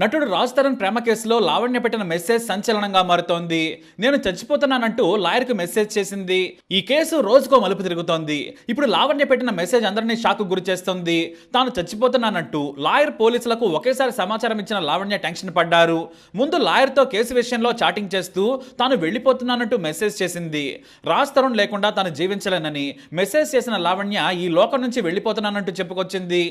నటుడు రాజ్ తరుణ్ ప్రేమ కేసులో లావణ్య పెట్టిన మెసేజ్ సంచలనంగా మారుతోంది. నేను చచ్చిపోతున్నానంటూ లాయర్కు మెసేజ్ చేసింది. ఈ కేసు రోజుకో మలుపు తిరుగుతోంది. ఇప్పుడు లావణ్య పెట్టిన మెసేజ్ అందరినీ షాక్ గురి చేస్తుంది. తాను చచ్చిపోతున్నానంటూ లాయర్ పోలీసులకు ఒకేసారి సమాచారం ఇచ్చిన లావణ్య టెన్షన్ పడ్డారు. ముందు లాయర్తో కేసు విషయంలో చాటింగ్ చేస్తూ తాను వెళ్ళిపోతున్నానంటూ మెసేజ్ చేసింది. రాజ్ తరుణ్ లేకుండా తాను జీవించలేనని మెసేజ్ చేసిన లావణ్య ఈ లోకం నుంచి వెళ్ళిపోతున్నానంటూ చెప్పుకొచ్చింది.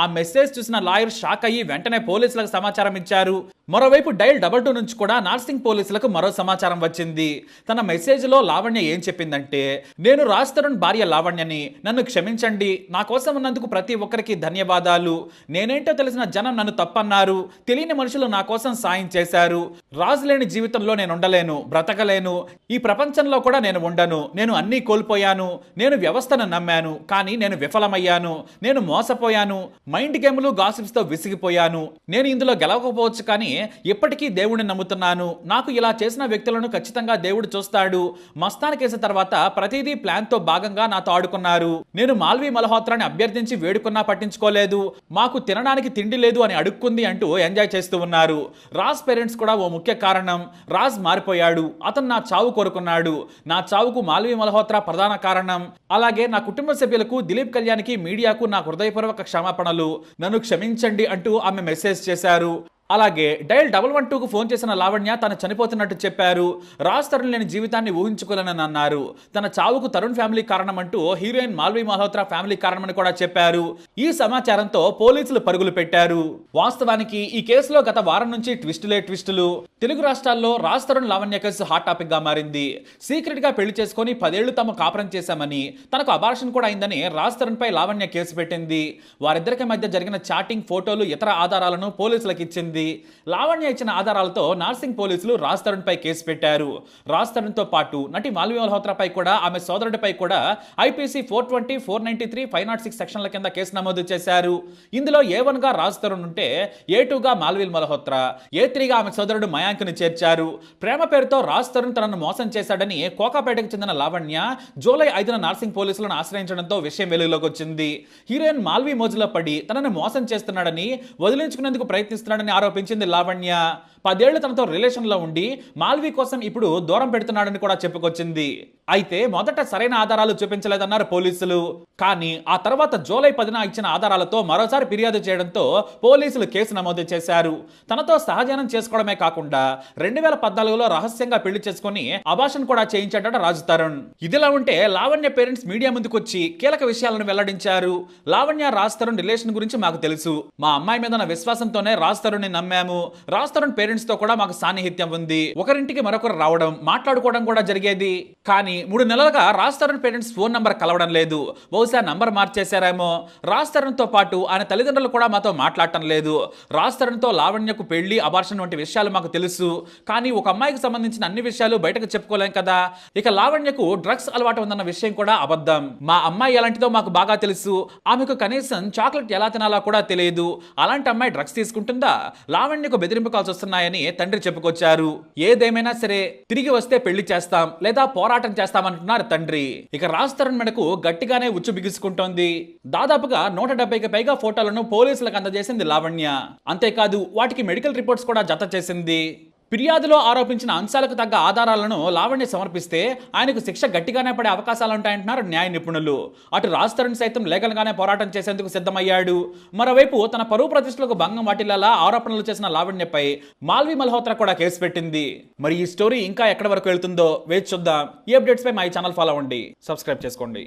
ఆ మెసేజ్ చూసిన లాయర్ షాక్ అయ్యి వెంటనే పోలీసులకు సమాచారం ఇచ్చారు. మరోవైపు డైల్ 22 నుంచి కూడా నార్సింగ్ పోలీసులకు మరో సమాచారం వచ్చింది. తన మెసేజ్ లో లావణ్య ఏం చెప్పిందంటే, నేను రాజ్ తరుణ్ భార్య లావణ్యని, నన్ను క్షమించండి, నా కోసం ఉన్నందుకు ప్రతి ఒక్కరికి ధన్యవాదాలు. నేనేంటో తెలిసిన జనం నన్ను తప్పన్నారు, తెలియని మనుషులు నా కోసం సాయం చేశారు. రాజు లేని జీవితంలో నేను ఉండలేను, బ్రతకలేను, ఈ ప్రపంచంలో కూడా నేను ఉండను. నేను అన్నీ కోల్పోయాను. నేను వ్యవస్థను నమ్మాను, కానీ నేను విఫలమయ్యాను. నేను మోసపోయాను. మైండ్ గేమ్లు గాసిప్స్ తో విసిగిపోయాను. నేను ఇందులో గెలవకపోవచ్చు, కానీ ఎప్పటికీ దేవుడిని నమ్ముతున్నాను. నాకు ఇలా చేసిన వ్యక్తులను ఖచ్చితంగా దేవుడు చూస్తాడు. మస్తాన్ కేసు తర్వాత ప్రతిదీ ప్లాన్ తో భాగంగా నాతో ఆడుకున్నారు. నేను మాల్వి మల్హోత్రాని అభ్యర్థించి వేడుకున్నా పట్టించుకోలేదు. మాకు తినడానికి తిండి లేదు అని అడుక్కుంది అంటూ ఎంజాయ్ చేస్తూ ఉన్నారు. రాజ్ పేరెంట్స్ కూడా ఓ ముఖ్య కారణం. రాజ్ మారిపోయాడు. అతను నా చావు కోరుకున్నాడు. నా చావుకు మాల్వి మల్హోత్రా ప్రధాన కారణం. అలాగే నా కుటుంబ సభ్యులకు, దిలీప్ కళ్యాణ్కి, మీడియాకు నా హృదయపూర్వక క్షమాపణలు. నన్ను క్షమించండి అంటూ ఆమె మెసేజ్ చేశారు. అలాగే డైల్ 112కు ఫోన్ చేసిన లావణ్య తను చనిపోతున్నట్టు చెప్పారు. రాజ్ తరుణ్ లేని జీవితాన్ని ఊహించుకోలేనని అన్నారు. తన చావుకు తరుణ్ ఫ్యామిలీ కారణమంటూ హీరోయిన్ మాల్వి మల్హోత్రా ఫ్యామిలీ కారణమని కూడా చెప్పారు. ఈ సమాచారంతో పోలీసులు పరుగులు పెట్టారు. వాస్తవానికి ఈ కేసులో గత వారం నుంచి ట్విస్టులు. తెలుగు రాష్ట్రాల్లో Raj Tarun Lavanya case hot topic గా మారింది. సీక్రెట్ గా పెళ్లి చేసుకుని 10 ఏళ్లు తమ కాపురం చేశామని, తనకు అబార్షన్ కూడా అయిందని రాజ్ తరుణ్ పై లావణ్య కేసు పెట్టింది. వారిద్దరికి మధ్య జరిగిన చాటింగ్, ఫోటోలు, ఇతర ఆధారాలను పోలీసులకు ఇచ్చింది. లావణ్య ఇచ్చిన ఆధారాలతో నార్సింగ్ పోలీసులు రాజ్ తరుణ్ పై కేసు పెట్టారు. రాజ్ తరుణ్ తో పాటు నటి మాల్వి మల్హోత్రా పై కూడా, ఆమె సోదరుడిపై కూడా ఐపీసీ 420, 493, 506 సెక్షన్ల కింద కేసు నమోదు చేశారు. ఇందులో A1 గా రాజ్ తరుణ్ ఉంటే A2 గా మాల్వి మల్హోత్రా, A3 గా ఆమె సోదరుడు మయాంక్ ని చేర్చారు. ప్రేమ పేరుతో రాజ్ తరుణ్ తనను మోసం చేశాడని కోకాపేటకు చెందిన లావణ్య జూలై 5న నార్సింగ్ పోలీసులను ఆశ్రయించడంతో విషయం వెలుగులోకి వచ్చింది. హీరోయిన్ మాల్వి మోజులో పడి తనను మోసం చేస్తున్నాడని, వదిలించుకునేందుకు ప్రయత్నిస్తున్నాడని ఆరోపించింది లావణ్య. 10 ఏళ్లు తనతో రిలేషన్ లో ఉండి మాల్వి కోసం ఇప్పుడు దూరం పెడుతున్నాడని కూడా చెప్పుకొచ్చింది. అయితే మొదట సరైన ఆధారాలు చూపించలేదన్నారు పోలీసులు. కానీ ఆ తర్వాత జూలై 10న ఇచ్చిన ఆధారాలతో మరోసారి ఫిర్యాదు చేయడంతో పోలీసులు కేసు నమోదు చేశారు. తనతో సహజనం చేసుకోవడమే కాకుండా 2014లో రహస్యంగా పెళ్లి చేసుకుని అబార్షన్ కూడా చేయించాడట రాజ్ తరుణ్. ఇదిలా ఉంటే లావణ్య పేరెంట్స్ మీడియా ముందుకొచ్చి కీలక విషయాలను వెల్లడించారు. లావణ్య, రాజ్ తరుణ్ రిలేషన్ గురించి మాకు తెలుసు. మా అమ్మాయి మీద ఉన్న విశ్వాసంతోనే రాజ్ తరుణ్ ని నమ్మాము. రాజ్ తరుణ్ పేరెంట్స్ తో కూడా మాకు సాన్నిహిత్యం ఉంది. ఒకరింటికి మరొకరు రావడం, మాట్లాడుకోవడం కూడా జరిగేది. కానీ 3 నెలలుగా Raj Tarun parents phone number కలవడం లేదు. బహుశా నంబర్ మార్చేశారేమో. రాజ్ తరుణ్ తో పాటు ఆయన తల్లిదండ్రులు కూడా మాతో మాట్లాడటం లేదు. రాజ్ తరుణ్ తో లావణ్యకు పెళ్లి, అబార్షన్ వంటి విషయాలు మాకు తెలుసు. కానీ ఒక అమ్మాయికి సంబంధించిన అన్ని విషయాలు బయటకు చెప్పుకోలేం కదా. ఇక లావణ్యకు డ్రగ్స్ అలవాటు ఉందన్న విషయం కూడా అబద్ధం. మా అమ్మాయి ఎలాంటిదో మాకు బాగా తెలుసు. ఆమెకు కనీసం చాక్లెట్ ఎలా తినాలో కూడా తెలియదు. అలాంటి అమ్మాయి డ్రగ్స్ తీసుకుంటుందా? లావణ్యకు బెదిరింపు కాల్స్ వస్తున్నాయని తండ్రి చెప్పుకొచ్చారు. ఏదేమైనా సరే తిరిగి వస్తే పెళ్లి చేస్తాం లేదా పోరాటం చేస్తామంటున్నారు తండ్రి. ఇక రాజ్ తరుణ్ మెడకు గట్టిగానే ఉచ్చు బిగుసుకుంటోంది. దాదాపుగా 170కి పైగా ఫోటోలను పోలీసులకు అందజేసింది లావణ్య. అంతేకాదు వాటికి మెడికల్ రిపోర్ట్స్ కూడా జత చేసింది. ఫిర్యాదులో ఆరోపించిన అంశాలకు తగ్గ ఆధారాలను లావణ్య సమర్పిస్తే ఆయనకు శిక్ష గట్టిగానే పడే అవకాశాలుంటాయంటున్నారు న్యాయ నిపుణులు. అటు రాజ్ తరుణ్ సైతం లీగల్ గానే పోరాటం చేసేందుకు సిద్ధమయ్యాడు. మరోవైపు తన పరువు ప్రతిష్టలకు భంగం వాటిల్లా ఆరోపణలు చేసిన లావణ్యపై మాల్వి మల్హోత్రా కూడా కేసు పెట్టింది. మరి ఈ స్టోరీ ఇంకా ఎక్కడి వరకు వెళ్తుందో వేచి చూద్దాం. ఈ అప్డేట్స్ పై మా ఛానల్ ఫాలో అవ్వండి, సబ్స్క్రైబ్ చేసుకోండి.